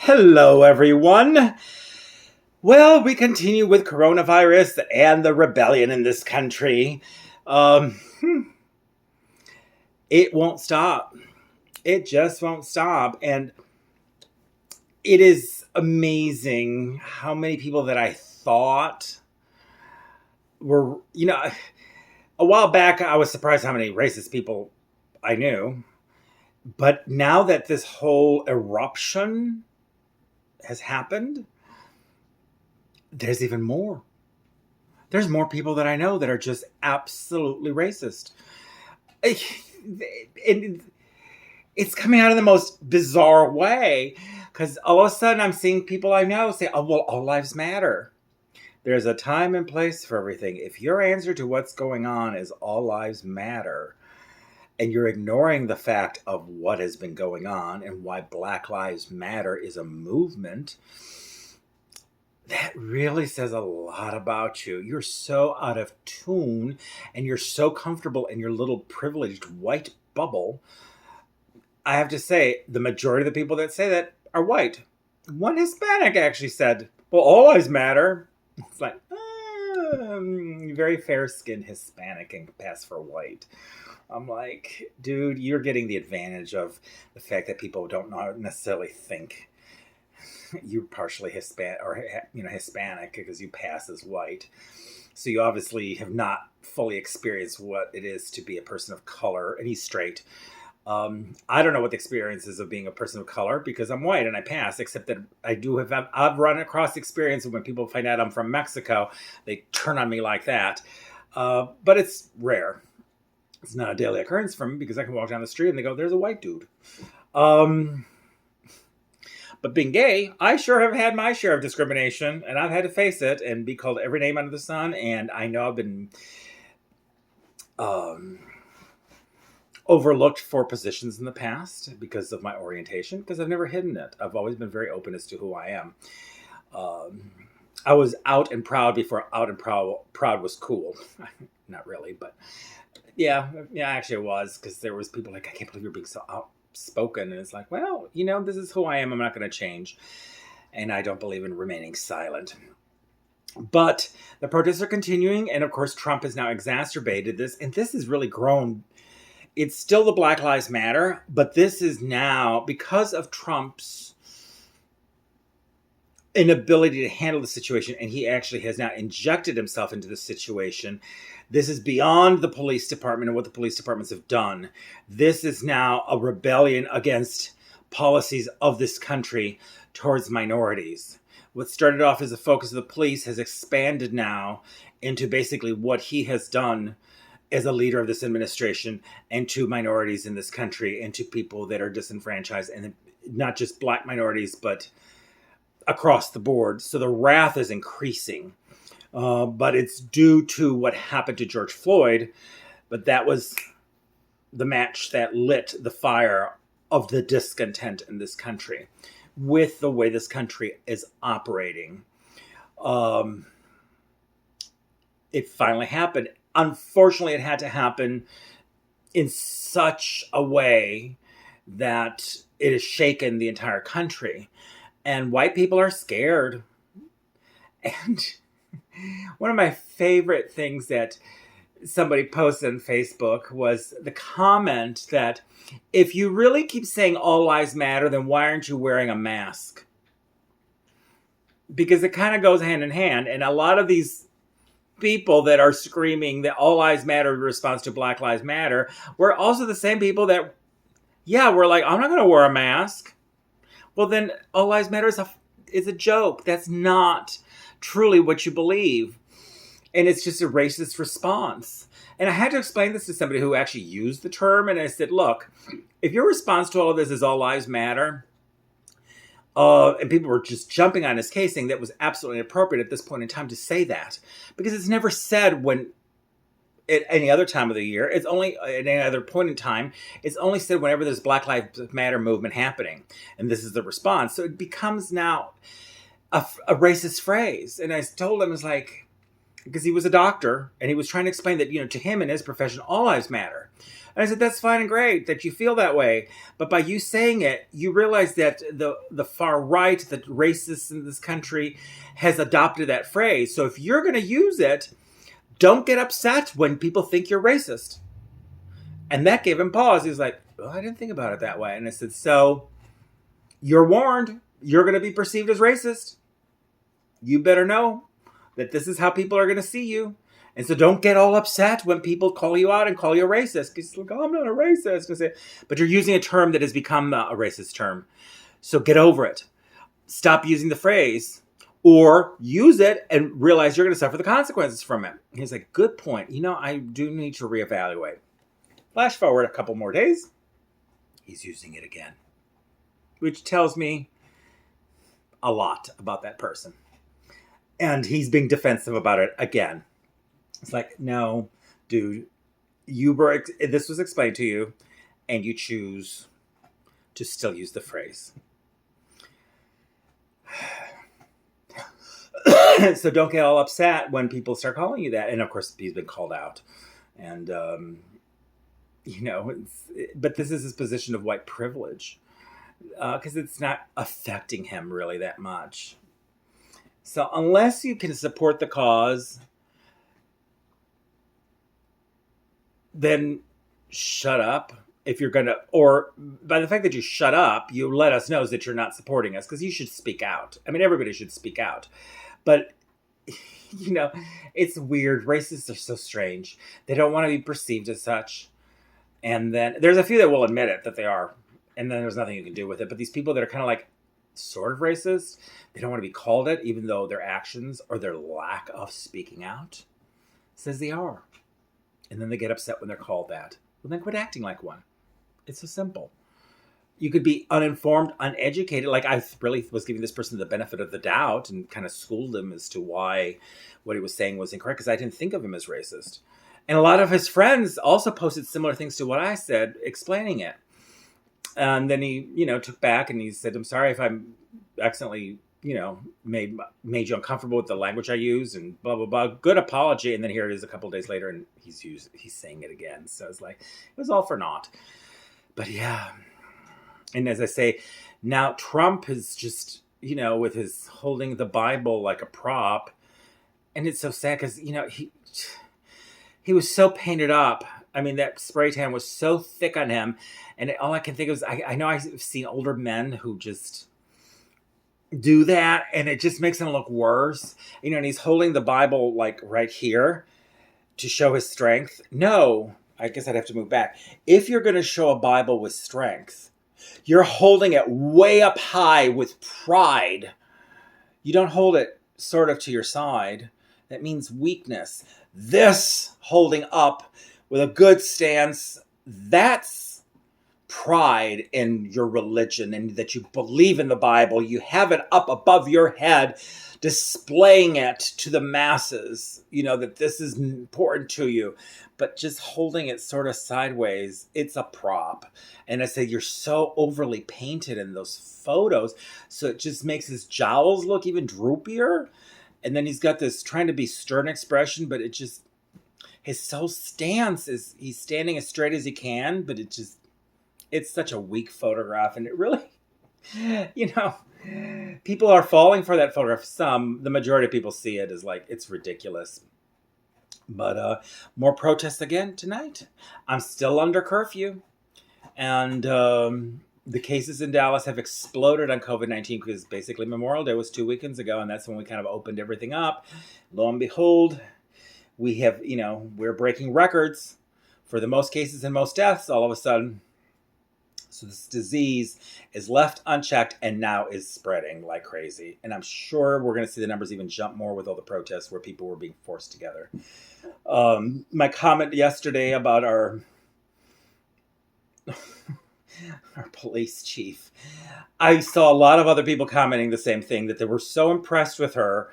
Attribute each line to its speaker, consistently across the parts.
Speaker 1: Hello, everyone. Well, we continue with coronavirus and the rebellion in this country. Um, it won't stop. It just won't stop. And it is amazing how many people that I thought were, a while back, I was surprised how many racist people I knew. But now that this whole eruption has happened, there's even more. There's more people that I know that are just absolutely racist. And it's coming out in the most bizarre way because all of a sudden I'm seeing people I know say, oh, well, all lives matter. There's a time and place for everything. If your answer to what's going on is all lives matter, and you're ignoring the fact of what has been going on and why Black Lives Matter is a movement, that really says a lot about you. You're so out of tune and you're so comfortable in your little privileged white bubble. I have to say, the majority of the people that say that are white. One Hispanic actually said, well, all lives matter. It's like, very fair-skinned Hispanic and pass for white. I'm like, dude, you're getting the advantage of the fact that people don't necessarily think you're partially Hispanic or Hispanic because you pass as white. So you obviously have not fully experienced what it is to be a person of color, and he's straight. I don't know what the experience is of being a person of color because I'm white and I pass, except that I've run across experience when people find out I'm from Mexico, they turn on me like that. But it's rare. It's not a daily occurrence for me because I can walk down the street and they go, there's a white dude. But being gay, I sure have had my share of discrimination, and I've had to face it and be called every name under the sun. And I know I've been overlooked for positions in the past because of my orientation, because I've never hidden it. I've always been very open as to who I am. I was out and proud before out and proud was cool. Not really, but yeah, actually it was, because there was people like, I can't believe you're being so outspoken. And it's like, well, this is who I am. I'm not going to change. And I don't believe in remaining silent. But the protests are continuing. And of course, Trump has now exacerbated this. And this has really grown. It's still the Black Lives Matter. But this is now, because of Trump's inability to handle the situation, and he actually has now injected himself into the situation. This is beyond the police department and what the police departments have done. This is now a rebellion against policies of this country towards minorities. What started off as the focus of the police has expanded now into basically what he has done as a leader of this administration, and to minorities in this country, and to people that are disenfranchised, and not just Black minorities, but across the board. So the wrath is increasing. But it's due to what happened to George Floyd. But that was the match that lit the fire of the discontent in this country with the way this country is operating. It finally happened. Unfortunately, it had to happen in such a way that it has shaken the entire country. And white people are scared. And one of my favorite things that somebody posted on Facebook was the comment that, if you really keep saying all lives matter, then why aren't you wearing a mask? Because it kind of goes hand in hand. And a lot of these people that are screaming that all lives matter in response to Black Lives Matter were also the same people that, we're like, I'm not going to wear a mask. Well, then all lives matter is a joke. That's not truly what you believe. And it's just a racist response. And I had to explain this to somebody who actually used the term. And I said, look, if your response to all of this is all lives matter, and people were just jumping on his case, saying that was absolutely inappropriate at this point in time to say that. Because it's never said when at any other time of the year. It's only at any other point in time. It's only said whenever there's Black Lives Matter movement happening. And this is the response. So it becomes now a racist phrase. And I told him, it's like, because he was a doctor and he was trying to explain that, to him in his profession, all lives matter. And I said, that's fine and great that you feel that way. But by you saying it, you realize that the far right, the racists in this country, has adopted that phrase. So if you're going to use it, don't get upset when people think you're racist. And that gave him pause. He was like, oh, I didn't think about it that way. And I said, so you're warned. You're going to be perceived as racist. You better know that this is how people are going to see you. And so don't get all upset when people call you out and call you a racist. Because like, oh, I'm not a racist. But you're using a term that has become a racist term. So get over it. Stop using the phrase, or use it and realize you're going to suffer the consequences from it. And he's like, good point. I do need to reevaluate. Flash forward a couple more days. He's using it again, which tells me a lot about that person. And he's being defensive about it again. It's like, no, dude, this was explained to you, and you choose to still use the phrase. So don't get all upset when people start calling you that. And of course, he's been called out. And, but this is his position of white privilege, because it's not affecting him really that much. So unless you can support the cause, then shut up. If you're going to, or by the fact that you shut up, you let us know that you're not supporting us, because you should speak out. I mean, everybody should speak out. But, it's weird. Racists are so strange. They don't want to be perceived as such. And then there's a few that will admit it, that they are. And then there's nothing you can do with it. But these people that are kind of like sort of racist, they don't want to be called it, even though their actions or their lack of speaking out says they are. And then they get upset when they're called that. Well, then quit acting like one. It's so simple. You could be uninformed, uneducated. Like, I really was giving this person the benefit of the doubt and kind of schooled him as to why what he was saying was incorrect, because I didn't think of him as racist. And a lot of his friends also posted similar things to what I said, explaining it. And then he, took back and he said, I'm sorry if I'm accidentally, made you uncomfortable with the language I use and blah, blah, blah. Good apology. And then here it is a couple of days later and he's saying it again. So it's like, it was all for naught. But yeah. And as I say, now Trump is just, with his holding the Bible like a prop. And it's so sad because, he was so painted up. I mean, that spray tan was so thick on him. And all I can think of is, I know I've seen older men who just do that. And it just makes him look worse. And he's holding the Bible like right here to show his strength. No, I guess I'd have to move back. If you're going to show a Bible with strength, you're holding it way up high with pride. You don't hold it sort of to your side. That means weakness. This holding up with a good stance, that's pride in your religion and that you believe in the Bible. You have it up above your head, displaying it to the masses, that this is important to you. But just holding it sort of sideways, it's a prop. And I say, you're so overly painted in those photos, so it just makes his jowls look even droopier. And then he's got this trying to be stern expression, but it just, his whole stance is, he's standing as straight as he can, but it's such a weak photograph. And it really, people are falling for that photograph. The majority of people see it as like, it's ridiculous. But more protests again tonight. I'm still under curfew. And the cases in Dallas have exploded on COVID-19 because basically Memorial Day was 2 weekends ago. And that's when we kind of opened everything up. Lo and behold, we have, we're breaking records for the most cases and most deaths all of a sudden. So this disease is left unchecked and now is spreading like crazy. And I'm sure we're going to see the numbers even jump more with all the protests where people were being forced together. My comment yesterday about our police chief, I saw a lot of other people commenting the same thing, that they were so impressed with her.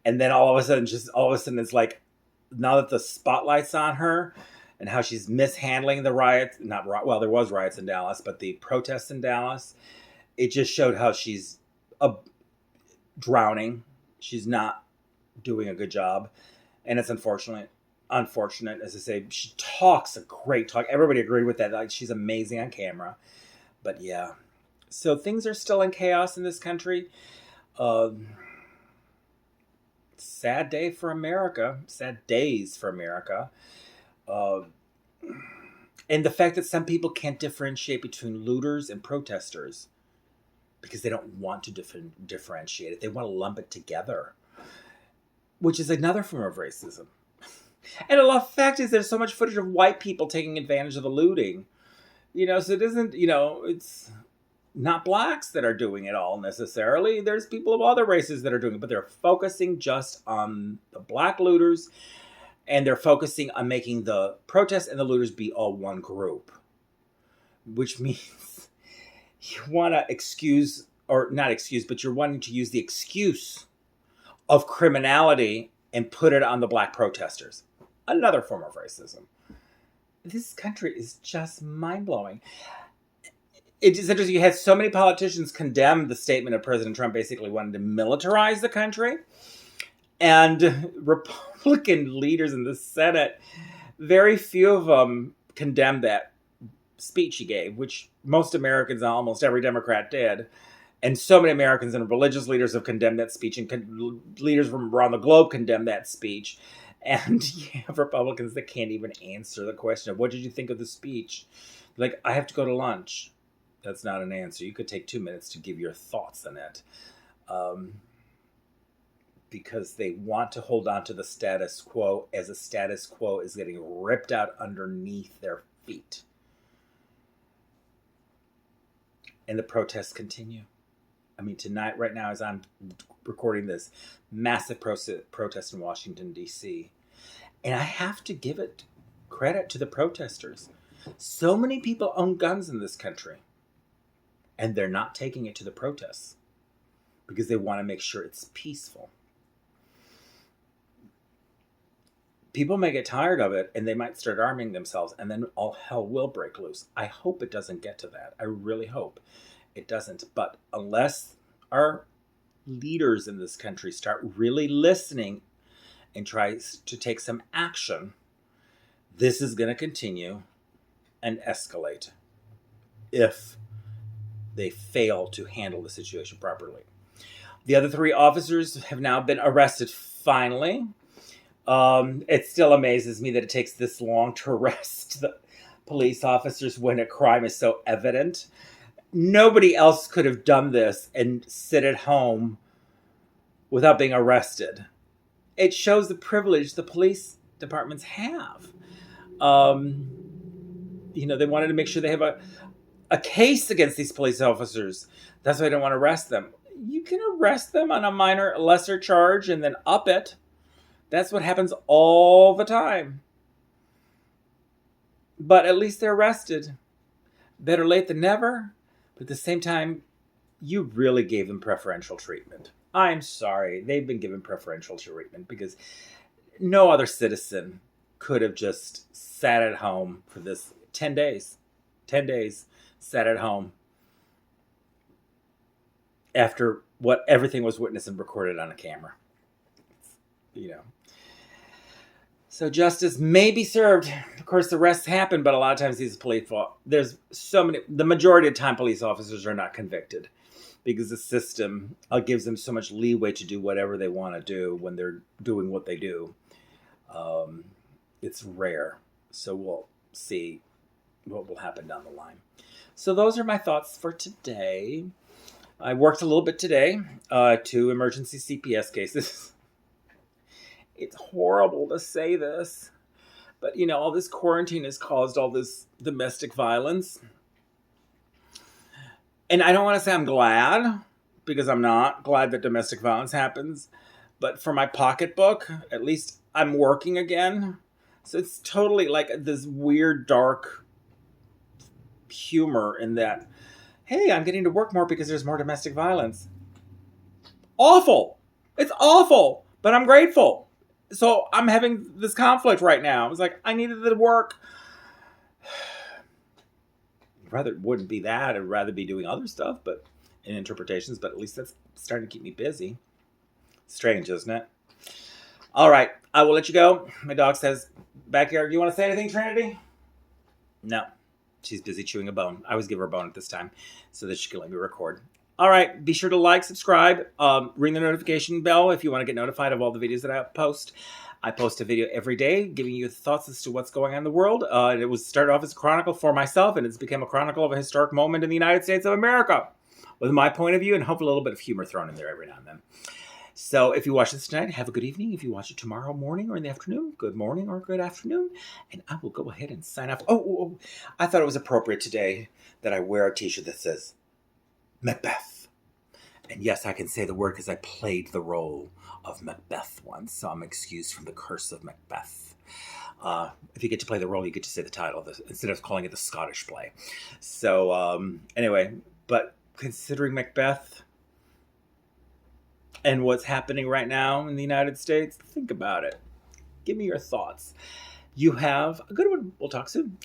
Speaker 1: And then all of a sudden it's like, now that the spotlight's on her, and how she's mishandling the riots. There was riots in Dallas, but the protests in Dallas, it just showed how she's drowning. She's not doing a good job. And it's unfortunate, as I say. She talks a great talk. Everybody agreed with that. Like, she's amazing on camera. But yeah, so things are still in chaos in this country. Sad day for America. Sad days for America. And the fact that some people can't differentiate between looters and protesters because they don't want to differentiate it. They want to lump it together, which is another form of racism. And the fact is, there's so much footage of white people taking advantage of the looting. So it isn't, it's not blacks that are doing it all necessarily. There's people of other races that are doing it, but they're focusing just on the black looters, and they're focusing on making the protests and the looters be all one group, which means you want to excuse, or not excuse, but you're wanting to use the excuse of criminality and put it on the black protesters. Another form of racism. This country is just mind-blowing. It is interesting. You had so many politicians condemn the statement of President Trump, basically wanting to militarize the country. And Republican leaders in the Senate, very few of them condemned that speech he gave, which most Americans, almost every Democrat did. And so many Americans and religious leaders have condemned that speech, and leaders from around the globe condemned that speech. And you have Republicans that can't even answer the question of, what did you think of the speech? Like, I have to go to lunch. That's not an answer. You could take 2 minutes to give your thoughts on it. Because they want to hold on to the status quo, as the status quo is getting ripped out underneath their feet. And the protests continue. I mean, tonight, right now, as I'm recording this, massive protest in Washington, D.C. And I have to give it credit to the protesters. So many people own guns in this country, and they're not taking it to the protests because they want to make sure it's peaceful. People may get tired of it, and they might start arming themselves, and then all hell will break loose. I hope it doesn't get to that. I really hope it doesn't. But unless our leaders in this country start really listening and try to take some action, this is going to continue and escalate if they fail to handle the situation properly. The other 3 officers have now been arrested finally. It still amazes me that it takes this long to arrest the police officers when a crime is so evident. Nobody else could have done this and sit at home without being arrested. It shows the privilege the police departments have. They wanted to make sure they have a case against these police officers. That's why they don't want to arrest them. You can arrest them on a lesser charge and then up it. That's what happens all the time. But at least they're arrested. Better late than never. But at the same time, you really gave them preferential treatment. I'm sorry. They've been given preferential treatment because no other citizen could have just sat at home for this 10 days. 10 days, sat at home after what everything was witnessed and recorded on a camera. So justice may be served. Of course, arrests happen, but a lot of times these police, the majority of time police officers are not convicted because the system gives them so much leeway to do whatever they want to do when they're doing what they do. It's rare. So we'll see what will happen down the line. So those are my thoughts for today. I worked a little bit today, 2 emergency CPS cases. It's horrible to say this, but all this quarantine has caused all this domestic violence. And I don't want to say I'm glad, because I'm not glad that domestic violence happens. But for my pocketbook, at least I'm working again. So it's totally like this weird, dark humor in that, hey, I'm getting to work more because there's more domestic violence. Awful. It's awful, but I'm grateful. So I'm having this conflict right now. It's like, I needed the work. Rather it wouldn't be that. I'd rather be doing other stuff, but in interpretations, but at least that's starting to keep me busy. Strange, isn't it? All right, I will let you go. My dog says, backyard, you want to say anything, Trinity? No. She's busy chewing a bone. I always give her a bone at this time so that she can let me record. All right, be sure to like, subscribe, ring the notification bell if you want to get notified of all the videos that I post. I post a video every day giving you thoughts as to what's going on in the world. It was started off as a chronicle for myself, and it's become a chronicle of a historic moment in the United States of America with my point of view and hopefully a little bit of humor thrown in there every now and then. So if you watch this tonight, have a good evening. If you watch it tomorrow morning or in the afternoon, good morning or good afternoon. And I will go ahead and sign off. Oh, I thought it was appropriate today that I wear a t-shirt that says Macbeth. And yes, I can say the word because I played the role of Macbeth once, so I'm excused from the curse of Macbeth. If you get to play the role, you get to say the title instead of calling it the Scottish play. So anyway, but considering Macbeth and what's happening right now in the United States, think about it. Give me your thoughts. You have a good one. We'll talk soon.